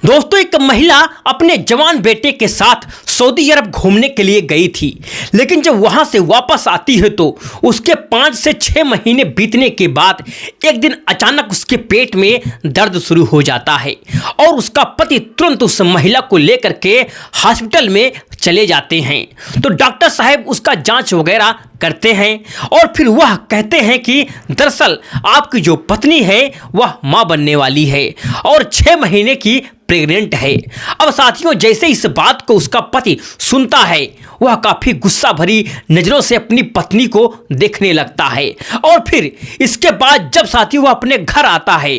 दोस्तों, एक महिला अपने जवान बेटे के साथ सऊदी अरब घूमने के लिए गई थी, लेकिन जब वहां से वापस आती है तो उसके 5 से 6 महीने बीतने के बाद एक दिन अचानक उसके पेट में दर्द शुरू हो जाता है और उसका पति तुरंत उस महिला को लेकर के हॉस्पिटल में चले जाते हैं। तो डॉक्टर साहब उसका जांच वगैरह करते हैं और फिर वह कहते हैं कि दरअसल आपकी जो पत्नी है वह मां बनने वाली है और 6 महीने की प्रेग्नेंट है। अब साथियों, जैसे इस बात को उसका पति सुनता है, वह काफ़ी गुस्सा भरी नज़रों से अपनी पत्नी को देखने लगता है और फिर इसके बाद जब साथियों वह अपने घर आता है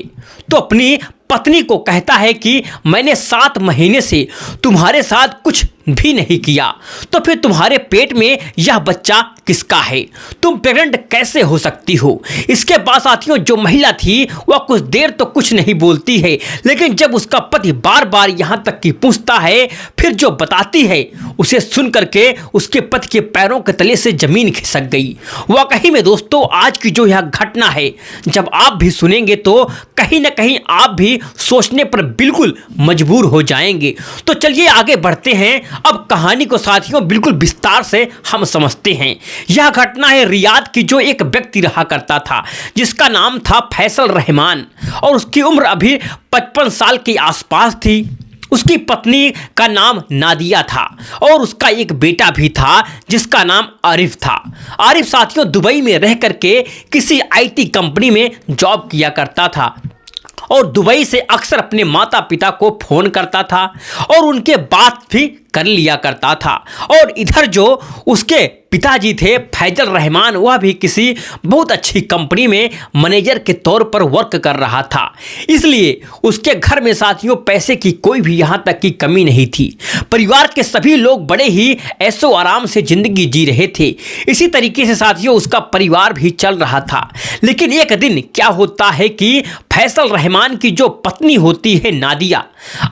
तो अपनी पत्नी को कहता है कि मैंने 7 महीने से तुम्हारे साथ कुछ भी नहीं किया, तो फिर तुम्हारे पेट में यह बच्चा किसका है? तुम प्रेग्नेंट कैसे हो सकती हो? इसके बाद साथियों जो महिला थी वह कुछ देर तो कुछ नहीं बोलती है, लेकिन जब उसका पति बार बार यहाँ तक कि पूछता है, फिर जो बताती है उसे सुन करके उसके पति के पैरों के तले से जमीन खिसक गई। वाकई में दोस्तों, आज की जो यह घटना है जब आप भी सुनेंगे तो कहीं ना कहीं आप भी सोचने पर बिल्कुल मजबूर हो जाएंगे। तो चलिए आगे बढ़ते हैं। अब कहानी को साथियों बिल्कुल विस्तार से हम समझते हैं। यह घटना है रियाद की, जो एक व्यक्ति रहा करता था जिसका नाम था फैसल रहमान और उसकी उम्र अभी 55 साल के आसपास थी। उसकी पत्नी का नाम नादिया था और उसका एक बेटा भी था जिसका नाम आरिफ था। आरिफ साथियों दुबई में रह करके किसी आईटी कंपनी में जॉब किया करता था और दुबई से अक्सर अपने माता पिता को फ़ोन करता था और उनके बात भी कर लिया करता था। और इधर जो उसके पिताजी थे फैजल रहमान, वह भी किसी बहुत अच्छी कंपनी में मैनेजर के तौर पर वर्क कर रहा था, इसलिए उसके घर में साथियों पैसे की कोई भी यहाँ तक की कमी नहीं थी। परिवार के सभी लोग बड़े ही ऐशो आराम से ज़िंदगी जी रहे थे। इसी तरीके से साथियों उसका परिवार भी चल रहा था। लेकिन एक दिन क्या होता है कि फैसल रहमान की जो पत्नी होती है नादिया,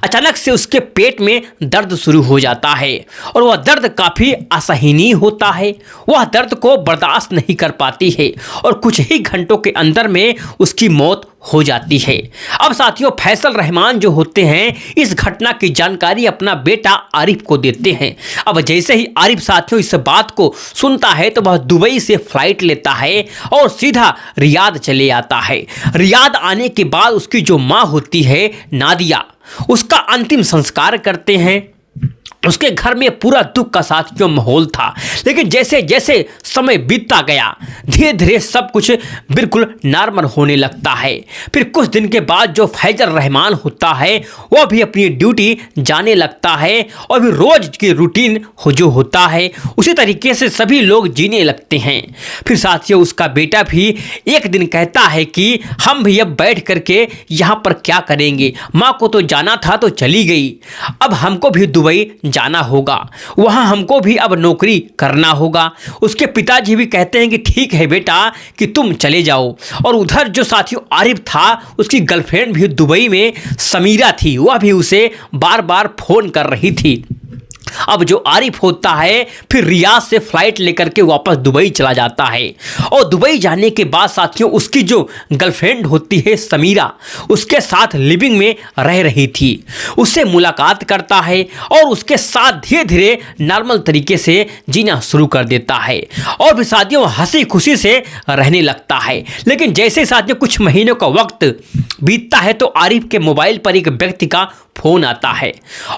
अचानक से उसके पेट में दर्द शुरू हो जाता है और वह दर्द काफ़ी असहनीय होता है। वह दर्द को बर्दाश्त नहीं कर पाती है और कुछ ही घंटों के अंदर में उसकी मौत हो जाती है। अब साथियों फैसल रहमान जो होते हैं इस घटना की जानकारी अपना बेटा आरिफ को देते हैं। अब जैसे ही आरिफ साथियों इस बात को सुनता है तो वह दुबई से फ्लाइट लेता है और सीधा रियाद चले आता है। रियाद आने के बाद उसकी जो माँ होती है नादिया, उसका अंतिम संस्कार करते हैं। उसके घर में पूरा दुख का साथियों माहौल था। लेकिन जैसे जैसे समय बीतता गया धीरे धीरे सब कुछ बिल्कुल नॉर्मल होने लगता है। फिर कुछ दिन के बाद जो फैजल रहमान होता है वह भी अपनी ड्यूटी जाने लगता है और फिर रोज़ की रूटीन जो होता है उसी तरीके से सभी लोग जीने लगते हैं। फिर साथियों उसका बेटा भी एक दिन कहता है कि हम भी अब बैठ करके यहाँ पर क्या करेंगे, माँ को तो जाना था तो चली गई, अब हमको भी दुबई जाना होगा, वहाँ हमको भी अब नौकरी करना होगा। उसके पिताजी भी कहते हैं कि ठीक है बेटा कि तुम चले जाओ। और उधर जो साथियों आरिफ था उसकी गर्लफ्रेंड भी दुबई में समीरा थी, वह भी उसे बार बार फ़ोन कर रही थी। अब जो आरिफ होता है फिर रियाद से फ्लाइट लेकर के वापस दुबई चला जाता है और दुबई जाने के बाद साथियों उसकी जो गर्लफ्रेंड होती है समीरा उसके साथ लिविंग में रह रही थी, उससे मुलाकात करता है और उसके साथ धीरे धीरे नॉर्मल तरीके से जीना शुरू कर देता है और फिर साथियों हंसी खुशी से रहने लगता है। लेकिन जैसे साथियों कुछ महीनों का वक्त बीतता है तो आरिफ के मोबाइल पर एक व्यक्ति का फ़ोन आता है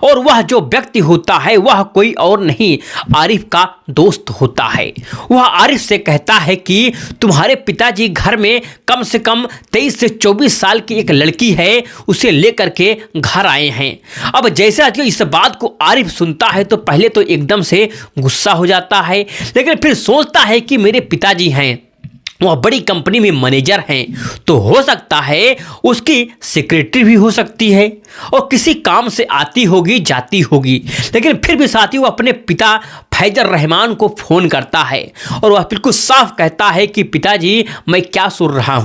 और वह जो व्यक्ति होता है वह कोई और नहीं आरिफ का दोस्त होता है। वह आरिफ से कहता है कि तुम्हारे पिताजी घर में कम से कम 23 से 24 साल की एक लड़की है, उसे लेकर के घर आए हैं। अब जैसे आती इस बात को आरिफ सुनता है तो पहले तो एकदम से गुस्सा हो जाता है, लेकिन फिर सोचता है कि मेरे पिताजी हैं, वह बड़ी कंपनी में मैनेजर हैं, तो हो सकता है उसकी सेक्रेटरी भी हो सकती है और किसी काम से आती होगी जाती होगी। लेकिन फिर भी साथी वो अपने पिता फैजल रहमान को फ़ोन करता है और वह बिल्कुल साफ कहता है कि पिताजी मैं क्या सुन रहा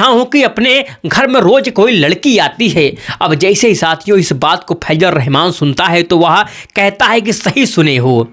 हूँ कि अपने घर में रोज़ कोई लड़की आती है। अब जैसे ही साथियों इस बात को फैजल रहमान सुनता है तो वह कहता है कि सही सुने हो,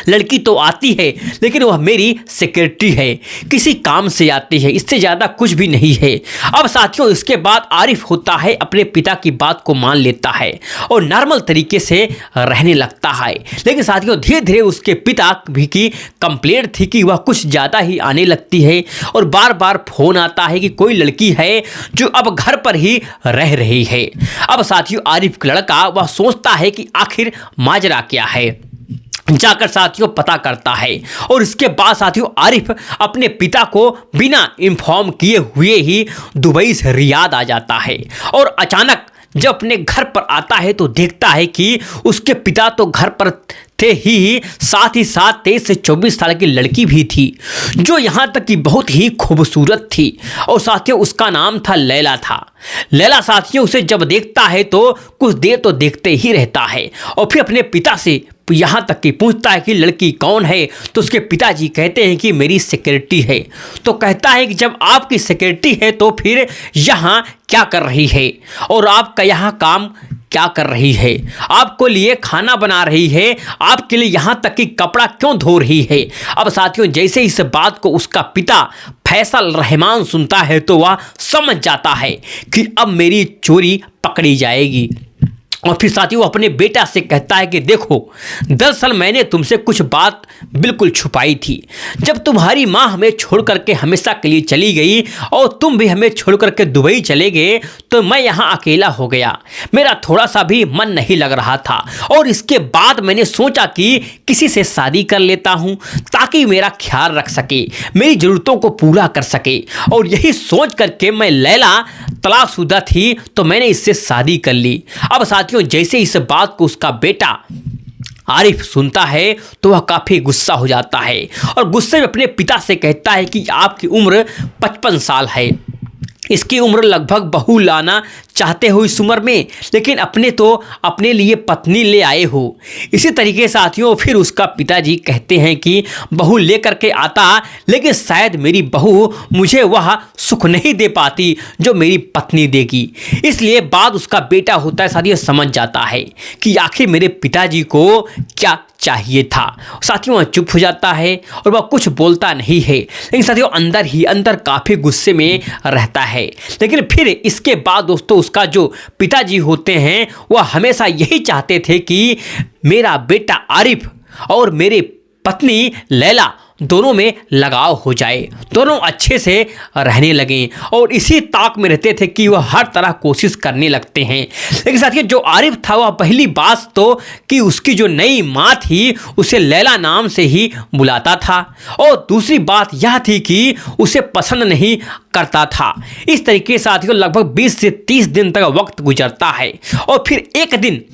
लड़की तो आती है लेकिन वह मेरी सेक्रेटरी है, किसी काम से आती है, इससे ज़्यादा कुछ भी नहीं है। अब साथियों इसके बाद आरिफ होता है अपने पिता की बात को मान लेता है और नॉर्मल तरीके से रहने लगता है। लेकिन साथियों धीरे धीरे उसके पिता भी की कंप्लेंट थी कि वह कुछ ज़्यादा ही आने लगती है और बार बार फ़ोन आता है कि कोई लड़की है जो अब घर पर ही रह रही है। अब साथियों आरिफ का लड़का वह सोचता है कि आखिर माजरा क्या है, जाकर साथियों पता करता है और इसके बाद साथियों आरिफ अपने पिता को बिना इन्फॉर्म किए हुए ही दुबई से रियाद आ जाता है और अचानक जब अपने घर पर आता है तो देखता है कि उसके पिता तो घर पर थे ही, साथ ही साथ 23 से 24 साल की लड़की भी थी जो यहाँ तक कि बहुत ही खूबसूरत थी और साथियों उसका नाम था लैला था। लैला साथियों उसे जब देखता है तो कुछ देर तो देखते ही रहता है और फिर अपने पिता से यहाँ तक कि पूछता है कि लड़की कौन है, तो उसके पिताजी कहते हैं कि मेरी सेक्रेटरी है। तो कहता है कि जब आपकी सेक्रेटरी है तो फिर यहाँ क्या कर रही है और आपका यहाँ काम क्या कर रही है, आपको लिए खाना बना रही है, आपके लिए यहाँ तक कि कपड़ा क्यों धो रही है। अब साथियों जैसे इस बात को उसका पिता फैसल रहमान सुनता है तो वह समझ जाता है कि अब मेरी चोरी पकड़ी जाएगी और फिर साथियों वो अपने बेटा से कहता है कि देखो दरअसल मैंने तुमसे कुछ बात बिल्कुल छुपाई थी। जब तुम्हारी माँ हमें छोड़ करके हमेशा के लिए चली गई और तुम भी हमें छोड़ करके दुबई चले गए तो मैं यहाँ अकेला हो गया, मेरा थोड़ा सा भी मन नहीं लग रहा था और इसके बाद मैंने सोचा कि किसी से शादी कर लेता हूँ ताकि मेरा ख्याल रख सके, मेरी ज़रूरतों को पूरा कर सके। और यही सोच करके मैं लैला तलाकशुदा थी तो मैंने इससे शादी कर ली। अब साथियों जैसे इस बात को उसका बेटा आरिफ सुनता है तो वह काफ़ी गुस्सा हो जाता है और गुस्से में अपने पिता से कहता है कि आपकी उम्र 55 साल है, इसकी उम्र लगभग बहू लाना चाहते हो इस उम्र में, लेकिन अपने लिए पत्नी ले आए हो। इसी तरीके साथियों फिर उसका पिताजी कहते हैं कि बहू ले करके आता लेकिन शायद मेरी बहू मुझे वह सुख नहीं दे पाती जो मेरी पत्नी देगी। इसलिए बाद उसका बेटा होता है साथियों समझ जाता है कि आखिर मेरे पिताजी को क्या चाहिए था। साथियों वह चुप हो जाता है और वह कुछ बोलता नहीं है, लेकिन साथियों अंदर ही अंदर काफ़ी गुस्से में रहता है। लेकिन फिर इसके बाद दोस्तों उसका जो पिताजी होते हैं वह हमेशा यही चाहते थे कि मेरा बेटा आरिफ और मेरे पत्नी लैला दोनों में लगाव हो जाए, दोनों अच्छे से रहने लगें और इसी ताक में रहते थे कि वह हर तरह कोशिश करने लगते हैं। लेकिन साथियों जो आरिफ था वह पहली बात तो कि उसकी जो नई माँ थी उसे लैला नाम से ही बुलाता था और दूसरी बात यह थी कि उसे पसंद नहीं करता था। इस तरीके से साथियों लगभग 20 से 30 दिन तक वक्त गुजरता है और फिर एक दिन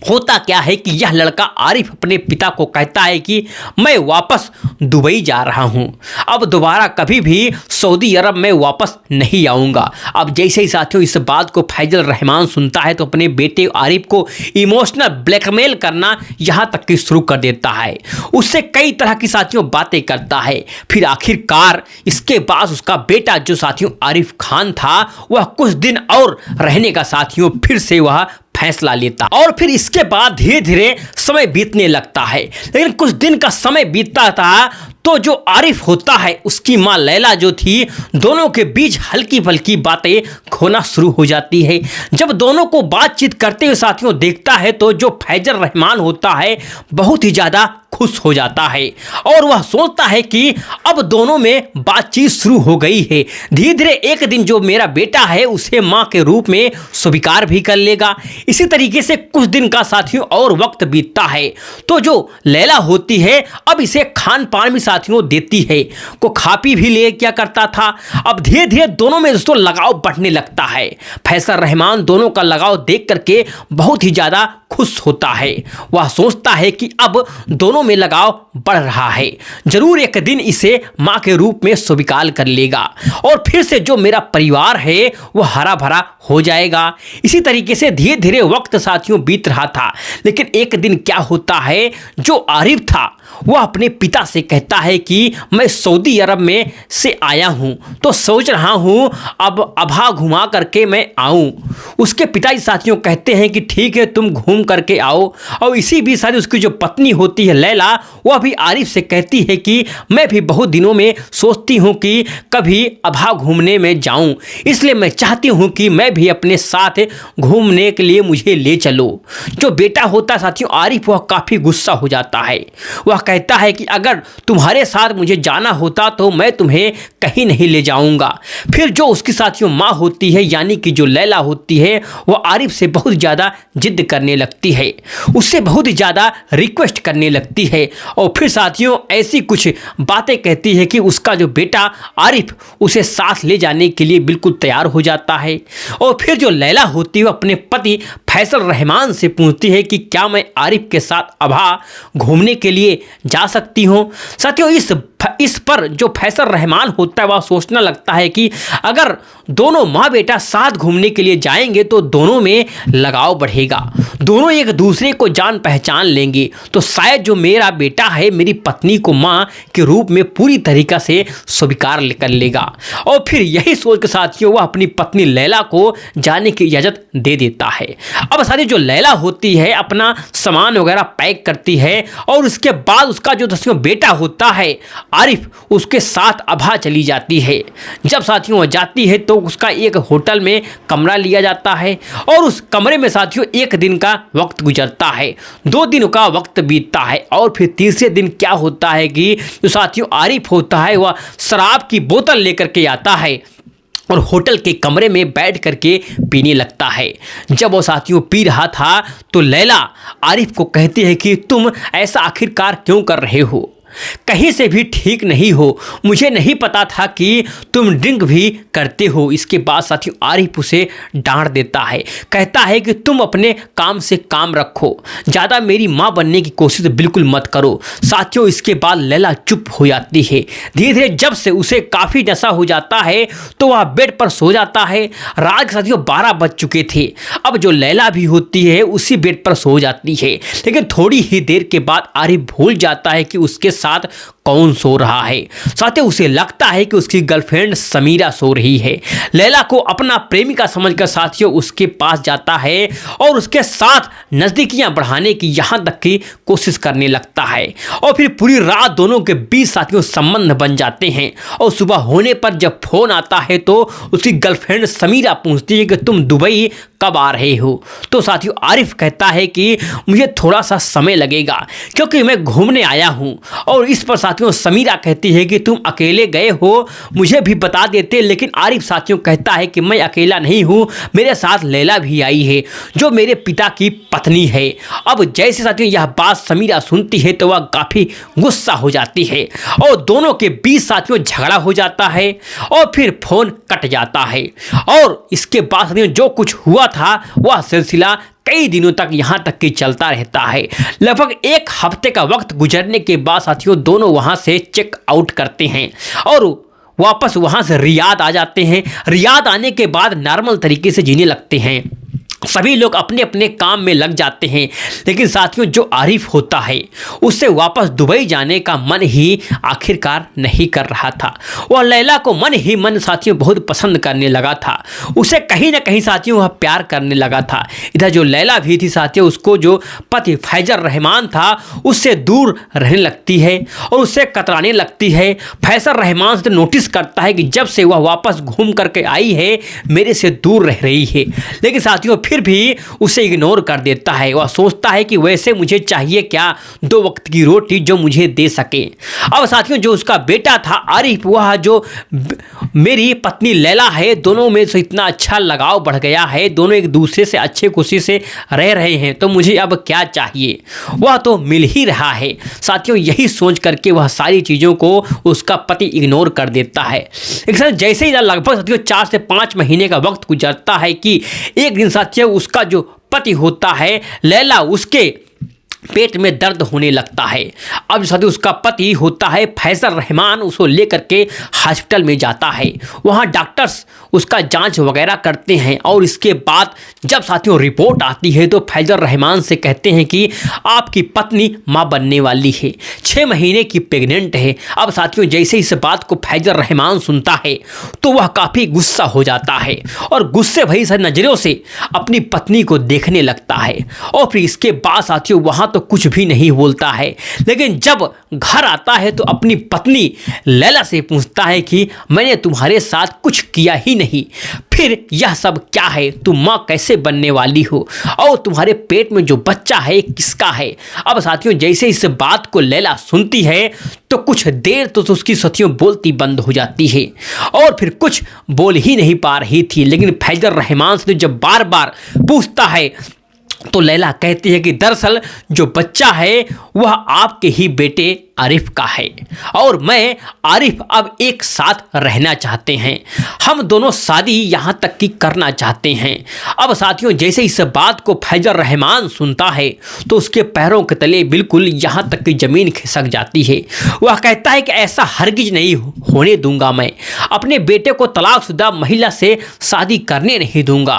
होता क्या है कि यह लड़का आरिफ अपने पिता को कहता है कि मैं वापस दुबई जा रहा हूं, अब दोबारा कभी भी सऊदी अरब में वापस नहीं आऊंगा। अब जैसे ही साथियों इस बात को फैजल रहमान सुनता है तो अपने बेटे आरिफ को इमोशनल ब्लैकमेल करना यहाँ तक कि शुरू कर देता है, उससे कई तरह की साथियों बातें करता है। फिर आखिरकार इसके बाद उसका बेटा जो साथियों आरिफ खान था वह कुछ दिन और रहने का साथियों फिर से वह फैसला लेता और फिर इसके बाद धीरे धीरे समय बीतने लगता है। लेकिन कुछ दिन का समय बीतता था तो जो आरिफ होता है उसकी माँ लैला जो थी दोनों के बीच हल्की फल्की बातें खोना शुरू हो जाती है। जब दोनों को बातचीत करते हुए साथियों देखता है तो जो फैजल रहमान होता है बहुत ही ज़्यादा खुश हो जाता है और वह सोचता है कि अब दोनों में बातचीत शुरू हो गई है। धीरे धीरे एक दिन जो मेरा बेटा है उसे माँ के रूप में स्वीकार भी कर लेगा। इसी तरीके से कुछ दिन का साथियों और वक्त बीतता है तो जो लैला होती है अब इसे खान पान भी साथियों देती है, को खा पी भी ले क्या करता था। अब धीरे धीरे दोनों में दोस्तों लगाव बढ़ने लगता है। फैसल रहमान दोनों का लगाव देख करके बहुत ही ज़्यादा खुश होता है। वह सोचता है कि अब दोनों में लगाव बढ़ रहा है, जरूर एक दिन इसे माँ के रूप में स्वीकार कर लेगा और फिर से जो मेरा परिवार है वह हरा भरा हो जाएगा। इसी तरीके से धीरे धीरे वक्त साथियों बीत रहा था। लेकिन एक दिन क्या होता है जो आरिफ था वह अपने पिता से कहता है कि मैं सऊदी अरब में से आया हूँ, तो सोच रहा हूँ अब अभा घुमा करके मैं आऊँ। उसके पिताजी साथियों कहते हैं कि ठीक है, तुम घूम करके आओ। और इसी बीच साथ उसकी जो पत्नी होती है लैला, वह भी आरिफ से कहती है कि मैं भी बहुत दिनों में सोचती हूँ कि कभी अभा घूमने में जाऊँ, इसलिए मैं चाहती हूँ कि मैं भी अपने साथ घूमने के लिए मुझे ले चलो। जो बेटा होता है साथियों आरिफ, वह काफ़ी गुस्सा हो जाता है। वह कहता है कि अगर तुम्हारे साथ मुझे जाना होता तो मैं तुम्हें कहीं नहीं ले जाऊंगा। फिर जो उसकी साथियों माँ होती है यानी कि जो लैला होती है, वह आरिफ से बहुत ज़्यादा जिद करने लगती है, उससे बहुत ज़्यादा रिक्वेस्ट करने लगती है। और फिर साथियों ऐसी कुछ बातें कहती है कि उसका जो बेटा आरिफ उसे साथ ले जाने के लिए बिल्कुल तैयार हो जाता है। और फिर जो लैला होती है अपने पति फैसल रहमान से पूछती है कि क्या मैं आरिफ के साथ अभा घूमने के लिए जा सकती हूँ। साथियों इस पर जो फैसल रहमान होता है वह सोचने लगता है कि अगर दोनों माँ बेटा साथ घूमने के लिए जाएंगे तो दोनों में लगाव बढ़ेगा, दोनों एक दूसरे को जान पहचान लेंगे, तो शायद जो मेरा बेटा है मेरी पत्नी को माँ के रूप में पूरी तरीक़ा से स्वीकार कर लेगा। और फिर यही सोच के साथियों वह अपनी पत्नी लैला को जाने की इजाज़त दे देता है। अब साथियों जो लैला होती है अपना सामान वगैरह पैक करती है और उसके बाद उसका जो साथियों बेटा होता है आरिफ, उसके साथ अभा चली जाती है। जब साथियों वो जाती है तो उसका एक होटल में कमरा लिया जाता है और उस कमरे में साथियों एक दिन का वक्त गुजरता है, 2 दिन का वक्त बीतता है और फिर तीसरे दिन क्या होता है कि जो साथियों आरिफ होता है वह शराब की बोतल लेकर के आता है और होटल के कमरे में बैठ करके पीने लगता है। जब वो साथियों पी रहा था तो लैला आरिफ को कहती है कि तुम ऐसा आखिरकार क्यों कर रहे हो, कहीं से भी ठीक नहीं हो, मुझे नहीं पता था कि तुम ड्रिंक भी करते हो। इसके बाद साथियों आरिफ उसे डांट देता है, कहता है कि तुम अपने काम से काम रखो, ज़्यादा मेरी माँ बनने की कोशिश बिल्कुल मत करो। साथियों इसके बाद लैला चुप हो जाती है। धीरे धीरे जब से उसे काफ़ी नशा हो जाता है तो वह बेड पर सो जाता है। रात के साथियों 12 बज चुके थे। अब जो लैला भी होती है उसी बेड पर सो जाती है, लेकिन थोड़ी ही देर के बाद आरिफ भूल जाता है कि उसके साथ कौन सो रहा है। साथियों उसे लगता है कि उसकी गर्लफ्रेंड समीरा सो रही है। लैला को अपना प्रेमिका समझकर साथियों उसके पास जाता है और उसके साथ नज़दीकियां बढ़ाने की यहाँ तक की कोशिश करने लगता है और फिर पूरी रात दोनों के बीच साथियों संबंध बन जाते हैं। और सुबह होने पर जब फ़ोन आता है तो उसकी गर्लफ्रेंड समीरा पूछती है कि तुम दुबई कब आ रहे हो। तो साथियों आरिफ कहता है कि मुझे थोड़ा सा समय लगेगा क्योंकि मैं घूमने आया हूँ। और इस पर साथियों समीरा कहती है कि तुम अकेले गए हो, मुझे भी बता देते। लेकिन आरिफ साथियों कहता है कि मैं अकेला नहीं हूँ, मेरे साथ लैला भी आई है जो मेरे पिता की पत्नी है। अब जैसे साथियों यह बात समीरा सुनती है तो वह काफ़ी गुस्सा हो जाती है और दोनों के बीच साथियों झगड़ा हो जाता है और फिर फ़ोन कट जाता है। और इसके बाद साथियों जो कुछ हुआ था वह सिलसिला कई दिनों तक यहाँ तक कि चलता रहता है। लगभग 1 हफ्ते का वक्त गुजरने के बाद साथियों दोनों वहाँ से चेक आउट करते हैं और वापस वहाँ से रियाद आ जाते हैं। रियाद आने के बाद नॉर्मल तरीके से जीने लगते हैं, सभी लोग अपने अपने काम में लग जाते हैं। लेकिन साथियों जो आरिफ होता है उससे वापस दुबई जाने का मन ही आखिरकार नहीं कर रहा था। वह लैला को मन ही मन साथियों बहुत पसंद करने लगा था, उसे कहीं ना कहीं साथियों वह प्यार करने लगा था। इधर जो लैला भी थी साथियों उसको जो पति फैजल रहमान था उससे दूर रहने लगती है और उससे कतराने लगती है। फैजल रहमान से नोटिस करता है कि जब से वह वापस घूम करके आई है मेरे से दूर रह रही है, लेकिन साथियों फिर भी उसे इग्नोर कर देता है। वह सोचता है कि वैसे मुझे चाहिए क्या, 2 वक्त की रोटी जो मुझे दे सके। अब साथियों जो उसका बेटा था आरिफ, वह जो मेरी पत्नी लैला है, दोनों में से इतना अच्छा लगाव बढ़ गया है, दोनों एक दूसरे से अच्छे खुशी से रह रहे हैं, तो मुझे अब क्या चाहिए, वह तो मिल ही रहा है। साथियों यही सोच करके वह सारी चीज़ों को उसका पति इग्नोर कर देता है। एक साथ जैसे ही लगभग साथियों 4 से 5 महीने का वक्त गुजरता है कि एक दिन साथियों उसका जो पति होता है लैला उसके पेट में दर्द होने लगता है। अब साथियों उसका पति होता है फैजल रहमान, उसको लेकर के हॉस्पिटल में जाता है। वहाँ डॉक्टर्स उसका जांच वगैरह करते हैं और इसके बाद जब साथियों रिपोर्ट आती है तो फैजल रहमान से कहते हैं कि आपकी पत्नी माँ बनने वाली है, 6 महीने की प्रेग्नेंट है। अब साथियों जैसे इस बात को फैजल रहमान सुनता है तो वह काफ़ी गुस्सा हो जाता है और गुस्से भरी सी नज़रों से अपनी पत्नी को देखने लगता है। और फिर इसके बाद साथियों वहाँ तो कुछ भी नहीं बोलता है, लेकिन जब घर आता है तो अपनी पत्नी लैला से पूछता है कि मैंने तुम्हारे साथ कुछ किया ही नहीं, फिर यह सब क्या है, तुम माँ कैसे बनने वाली हो और तुम्हारे पेट में जो बच्चा है किसका है। अब साथियों जैसे इस बात को लैला सुनती है तो कुछ देर तो उसकी साथियों बोलती बंद हो जाती है और फिर कुछ बोल ही नहीं पा रही थी। लेकिन फैजल रहमान से जब बार बार पूछता है तो लैला कहती है कि दरअसल जो बच्चा है वह आपके ही बेटे आरिफ का है और मैं आरिफ अब एक साथ रहना चाहते हैं, हम दोनों शादी यहाँ तक की करना चाहते हैं। अब साथियों जैसे इस बात को फैजल रहमान सुनता है तो उसके पैरों के तले बिल्कुल यहाँ तक की ज़मीन खिसक जाती है। वह कहता है कि ऐसा हरगिज नहीं होने दूंगा, मैं अपने बेटे को तलाकशुदा महिला से शादी करने नहीं दूंगा।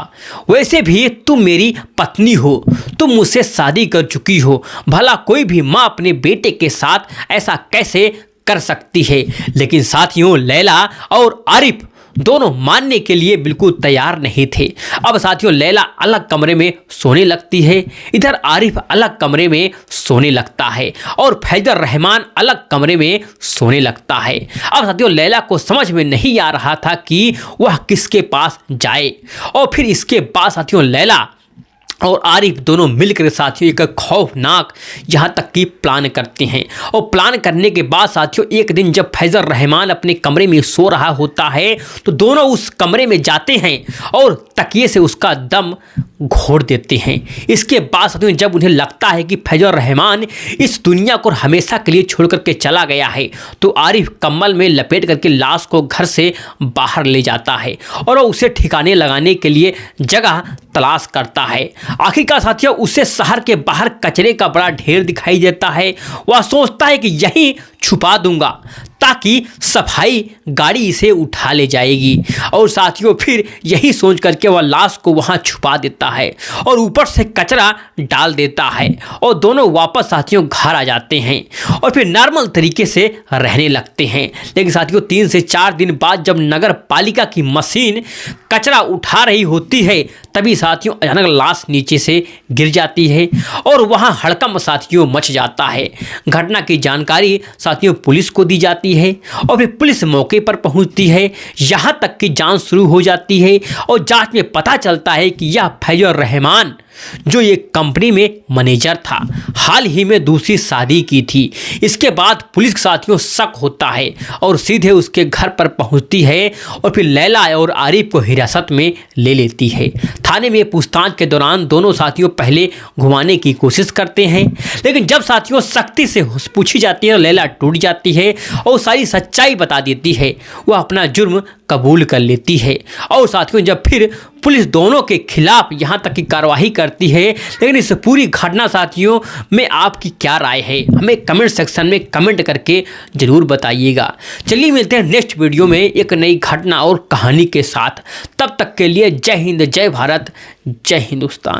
वैसे भी तुम मेरी पत्नी हो, तुम मुझसे शादी कर चुकी हो, भला कोई भी माँ अपने बेटे के साथ ऐसा कैसे कर सकती है। लेकिन साथियों लैला और आरिफ दोनों मानने के लिए बिल्कुल तैयार नहीं थे। अब साथियों लैला अलग कमरे में सोने लगती है, इधर आरिफ अलग कमरे में सोने लगता है और फैजल रहमान अलग कमरे में सोने लगता है। अब साथियों लैला को समझ में नहीं आ रहा था कि वह किसके पास जाए और फिर इसके बाद साथियों लैला और आरिफ दोनों मिलकर साथियों एक खौफनाक यहाँ तक की प्लान करते हैं। और प्लान करने के बाद साथियों एक दिन जब फैजल रहमान अपने कमरे में सो रहा होता है तो दोनों उस कमरे में जाते हैं और तकिए से उसका दम घोड़ देते हैं। इसके बाद साथियों जब उन्हें लगता है कि फैजल रहमान इस दुनिया को हमेशा के लिए छोड़ करके चला गया है तो आरिफ कम्बल में लपेट करके लाश को घर से बाहर ले जाता है और उसे ठिकाने लगाने के लिए जगह तलाश करता है। आखिरकार साथियों उसे शहर के बाहर कचरे का बड़ा ढेर दिखाई देता है। वह सोचता है कि यहीं छुपा दूंगा ताकि सफाई गाड़ी इसे उठा ले जाएगी और साथियों फिर यही सोच करके वह लाश को वहां छुपा देता है और ऊपर से कचरा डाल देता है और दोनों वापस साथियों घर आ जाते हैं और फिर नॉर्मल तरीके से रहने लगते हैं। लेकिन साथियों 3 से 4 दिन बाद जब नगर पालिका की मशीन कचरा उठा रही होती है तभी साथियों अचानक लाश नीचे से गिर जाती है और वहां हड़कंप साथियों मच जाता है। घटना की जानकारी साथियों पुलिस को दी जाती है और फिर पुलिस मौके पर पहुंचती है। यहां तक कि जांच शुरू हो जाती है और जांच में पता चलता है कि यह फैजल रहमान जो ये कंपनी में मैनेजर था, हाल ही में दूसरी शादी की थी। इसके बाद पुलिस के साथियों शक होता है और सीधे उसके घर पर पहुंचती है और फिर लैला और आरिफ को हिरासत में ले लेती है। थाने में पूछताछ के दौरान दोनों साथियों पहले घुमाने की कोशिश करते हैं, लेकिन जब साथियों सख्ती से पूछी जाती है लैला टूट जाती है और सारी सच्चाई बता देती है। वह अपना जुर्म कबूल कर लेती है और साथियों जब फिर पुलिस दोनों के खिलाफ यहाँ तक की कार्रवाई करती है। लेकिन इस पूरी घटना साथियों में आपकी क्या राय है, हमें कमेंट सेक्शन में कमेंट करके ज़रूर बताइएगा। चलिए मिलते हैं नेक्स्ट वीडियो में एक नई घटना और कहानी के साथ। तब तक के लिए जय हिंद, जय भारत, जय हिंदुस्तान।